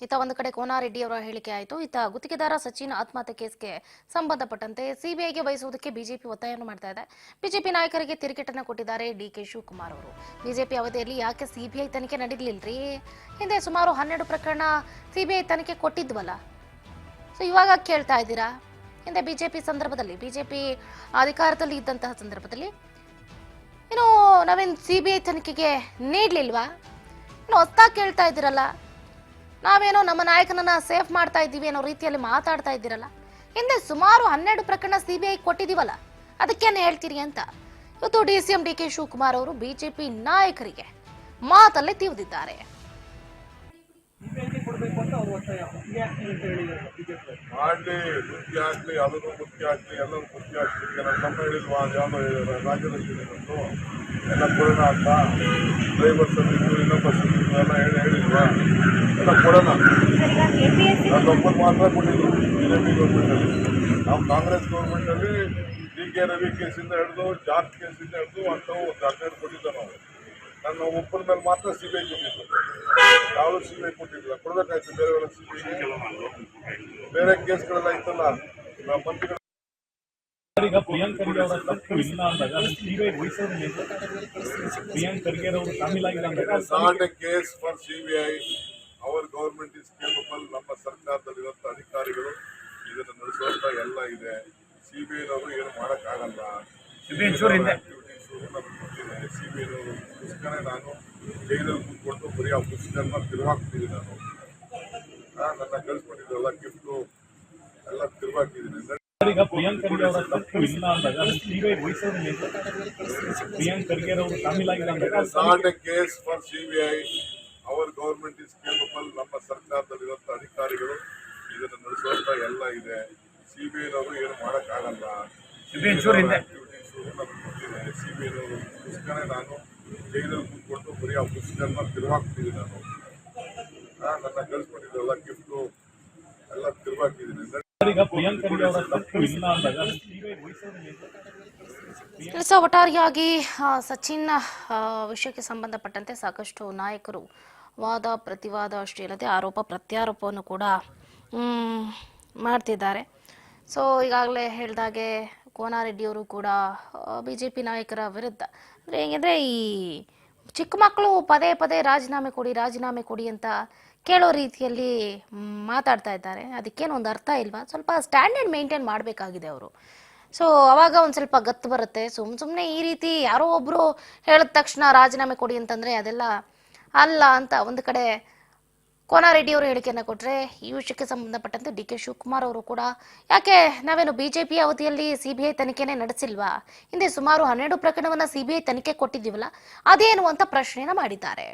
ಇತ್ತ ಒಂದು ಕಡೆ ಕೋನಾರೆಡ್ಡಿ ಅವರ ಹೇಳಿಕೆ ಆಯಿತು. ಇತ್ತ ಗುತ್ತಿಗೆದಾರ ಸಚಿನ್ ಆತ್ಮಹತ್ಯೆ ಕೇಸ್ಗೆ ಸಂಬಂಧಪಟ್ಟಂತೆ ಸಿಬಿಐಗೆ ವಹಿಸುವುದಕ್ಕೆ ಬಿಜೆಪಿ ಒತ್ತಾಯವನ್ನು ಮಾಡ್ತಾ ಇದೆ. ಬಿಜೆಪಿ ನಾಯಕರಿಗೆ ತಿರುಗೇಟನ್ನು ಕೊಟ್ಟಿದ್ದಾರೆ ಡಿಕೆ ಶಿವಕುಮಾರ್ ಅವರು. ಬಿಜೆಪಿ ಅವಧಿಯಲ್ಲಿ ಯಾಕೆ ಸಿಬಿಐ ತನಿಖೆ ನಡೆಯಲಿಲ್ಲರಿ? ಹಿಂದೆ ಸುಮಾರು 12 ಪ್ರಕರಣ ಸಿಬಿಐ ತನಿಖೆ ಕೊಟ್ಟಿದ್ವಲ್ಲ, ಸೊ ಇವಾಗ ಕೇಳ್ತಾ ಇದ್ದೀರಾ? ಹಿಂದೆ ಬಿಜೆಪಿ ಸಂದರ್ಭದಲ್ಲಿ, ಬಿಜೆಪಿ ಅಧಿಕಾರದಲ್ಲಿ ಇದ್ದಂತಹ ಸಂದರ್ಭದಲ್ಲಿ ಇನ್ನು ನಾವೇನು ಸಿಬಿಐ ತನಿಖೆಗೆ ನೀಡಲಿಲ್ವಾ? ಇನ್ನು ಹೊಸ್ದಾಗಿ ಕೇಳ್ತಾ ಇದ್ದೀರಲ್ಲ, ನಾವೇನೋ ನಮ್ಮ ನಾಯಕನನ್ನ ಸೇಫ್ ಮಾಡ್ತಾ ಇದ್ದೀವಿ ಅನ್ನೋ ರೀತಿಯಲ್ಲಿ ಮಾತಾಡ್ತಾ ಇದ್ದೀರಲ್ಲ. ಹಿಂದೆ ಸುಮಾರು 12 ಪ್ರಕರಣ ಸಿಬಿಐ ಕೊಟ್ಟಿದೀವಲ್ಲ, ಅದಕ್ಕೇನು ಹೇಳ್ತೀರಿ ಅಂತ ಇವತ್ತು ಡಿಸಿಎಂ ಡಿಕೆ ಶಿವಕುಮಾರ್ ಅವರು ಬಿಜೆಪಿ ನಾಯಕರಿಗೆ ಮಾತಲ್ಲೇ ತಿವಿದಿದ್ದಾರೆ. ಮಾಡ್ಲಿ, ಮುಖ್ಯ ಆಗ್ಲಿ, ಅದನ್ನು ಮುಖ್ಯ ಆಗ್ಲಿ, ಎಲ್ಲರೂ ಮುಖ್ಯ ಆಗ್ಲಿ. ನಮ್ಮ ಹೇಳಿಲ್ವಾ ಯಾವ ರಾಜ್ಯದಲ್ಲಿ ಎಲ್ಲ ಕೊಡೋಣ ಅಂತ ಡ್ರೈವರ್ಸ್ ಇನ್ನೊಬ್ಬ ಎಲ್ಲ ಹೇಳಿಲ್ವಾ? ಎಲ್ಲ ಕೊಡೋಣ. ನನ್ನೊಬ್ಬರು ಮಾತ್ರ ಕೊಟ್ಟಿದ್ರು ಬಿಜೆಪಿ ಗೌರ್ಮೆಂಟಲ್ಲಿ. ನಾವು ಕಾಂಗ್ರೆಸ್ ಗೌರ್ಮೆಂಟಲ್ಲಿ ಡಿ.ಕೆ. ರವಿ ಕೇಸಿಂದ ಹಿಡಿದು ಜಾರ್ಜ್ ಕೇಸಿಂದ ಹಿಡಿದು ಅಂಥವು ಒಂದು 12 ಕೊಟ್ಟಿದ್ದ ನಾವು. ನನ್ನ ಒಬ್ಬರ ಮೇಲೆ ಮಾತ್ರ ಸಿಬಿಐ ಕೊಟ್ಟಿದ್ದು, ಯಾವುದು ಸಿಬಿಐ ಕೊಟ್ಟಿಲ್ಲ. ಕೊಡಬೇಕಾಯ್ತು ಬೇರೆಯವರ ಸಿಬಿಐ. ಬೇರೆ ಕೇಸ್ಗಳೆಲ್ಲ ಇತ್ತಲ್ಲ ಮಂತ್ರಿಗಳು. ಈಗ ಪ್ರಿಯಾಂಕ್ ಖರ್ಗೆ ಅವರ ತಪ್ಪು ಇಲ್ಲ ಅಂದಾಗ ಸಿಬಿಐ ವಹಿಸೋದು ಪ್ರಿಯಾಂಕ್ ಖರ್ಗೆ ಅವರು ಶಾಮೀಲಾಗಿಲ್ಲ ಅಂದಾಗ not a case for CBI. Our government is capable. ನಮ್ಮ ಸರ್ಕಾರದಲ್ಲಿರುವಂಥ ಅಧಿಕಾರಿಗಳು ಇದನ್ನು ನಡೆಸುವಂತ ಎಲ್ಲ ಇದೆ. ಸಿಬಿಐನವರು ಏನು ಮಾಡೋಕ್ಕಾಗಲ್ಲ. ಸಿಬಿಐನವರು ಪುಸ್ತಕನೇ ನಾನು ಜೈಲಲ್ಲಿ ಕೂತ್ಕೊಂಡು ಬರೀ ಆ ಪುಸ್ತಕನ ತಿರುವಾಕ್ತಿದ್ದೀನಿ. ನಾನು ನನ್ನ ಕಳಿಸ್ಕೊಂಡಿದ್ದೆಲ್ಲ ಗಿಫ್ಟು ಎಲ್ಲ ತಿರುವಾಕಿದ್ದೀನಿ. ಈಗ ಪ್ರಿಯಾಂಕ್ ಖರ್ಗೆ ಅವರ ತಪ್ಪು ಇಲ್ಲ ಅಂದಾಗ ಸಿಬಿಐ ವಹಿಸೋದು ಪ್ರಿಯಾಂಕ್ ಖರ್ಗೆ ಅವರು ಶಾಮೀಲಾಗಿಲ್ಲ ಅಂದಾಗ not a case for CBI. Our government is capable. ನಮ್ಮ ಸರ್ಕಾರದಲ್ಲಿರುವಂಥ ಅಧಿಕಾರಿಗಳು ಇದನ್ನು ನಡೆಸುವಂತ ಎಲ್ಲ ಇದೆ. ಸಿಬಿಐನವರು ಏನು ಮಾಡೋಕ್ಕಾಗಲ್ಲ. ಸಿಬಿಐನವರು ಪುಸ್ತಕನೇ ನಾನು ಜೈಲಲ್ಲಿ ಕೂತ್ಕೊಂಡು ಬರೀ ಆ ಪುಸ್ತಕನ ತಿರುವಾಕ್ತಿದ್ದೀನಿ. ನಾನು ನನ್ನ ಕಳಿಸ್ಕೊಂಡಿದ್ದೆಲ್ಲ ಗಿಫ್ಟು ಎಲ್ಲ ತಿರುವಾಕಿದ್ದೀನಿ. ಈಗ ಪ್ರಿಯಾಂಕ್ ಖರ್ಗೆ ಅವರ ತಪ್ಪು ಇಲ್ಲ ಅಂದಾಗ ಸಿಬಿಐ ಕೆಲಸ ಒಟ್ಟಾರೆಯಾಗಿ ಸಚಿನ್ ವಿಷಯಕ್ಕೆ ಸಂಬಂಧಪಟ್ಟಂತೆ ಸಾಕಷ್ಟು ನಾಯಕರು ವಾದ ಪ್ರತಿವಾದ ಅಷ್ಟೇ ಅಲ್ಲದೆ ಆರೋಪ ಪ್ರತ್ಯಾರೋಪವನ್ನು ಕೂಡ ಮಾಡ್ತಿದ್ದಾರೆ. ಸೊ ಈಗಾಗಲೇ ಹೇಳಿದಾಗೆ ಕೋನಾರೆಡ್ಡಿಯವರು ಕೂಡ ಬಿಜೆಪಿ ನಾಯಕರ ವಿರುದ್ಧ ಅಂದರೆ ಹೇಗೆಂದರೆ ಈ ಚಿಕ್ಕ ಮಕ್ಕಳು ಪದೇ ಪದೇ ರಾಜೀನಾಮೆ ಕೊಡಿ ಅಂತ ಕೇಳೋ ರೀತಿಯಲ್ಲಿ ಮಾತಾಡ್ತಾ ಇದ್ದಾರೆ. ಅದಕ್ಕೇನು ಒಂದು ಅರ್ಥ ಇಲ್ವಾ? ಸ್ವಲ್ಪ ಸ್ಟ್ಯಾಂಡರ್ಡ್ ಮೇಂಟೈನ್ ಮಾಡಬೇಕಾಗಿದೆ ಅವರು. ಸೊ ಅವಾಗ ಒಂದು ಸ್ವಲ್ಪ ಗತ್ತು ಬರುತ್ತೆ. ಸುಮ್ಮನೆ ಈ ರೀತಿ ಯಾರೋ ಒಬ್ಬರು ಹೇಳಿದ ತಕ್ಷಣ ರಾಜೀನಾಮೆ ಕೊಡಿ ಅಂತಂದರೆ ಅದೆಲ್ಲ ಅಲ್ಲ ಅಂತ ಒಂದು ಕಡೆ ಕೋನಾರೆಡ್ಡಿ ಅವರು ಹೇಳಿಕೆಯನ್ನು ಕೊಟ್ಟರೆ, ಈ ವಿಷಯಕ್ಕೆ ಸಂಬಂಧಪಟ್ಟಂತೆ ಡಿ ಕೆ ಶಿವಕುಮಾರ್ ಅವರು ಕೂಡ ಯಾಕೆ ನಾವೇನು ಬಿಜೆಪಿ ಅವಧಿಯಲ್ಲಿ ಸಿಬಿಐ ತನಿಖೆನೇ ನಡೆಸಿಲ್ವಾ? ಹಿಂದೆ ಸುಮಾರು 12 ಪ್ರಕರಣವನ್ನು ಸಿಬಿಐ ತನಿಖೆ ಕೊಟ್ಟಿದ್ದೀವಲ್ಲ, ಅದೇನು ಅಂತ ಪ್ರಶ್ನೆಯನ್ನು ಮಾಡಿದ್ದಾರೆ.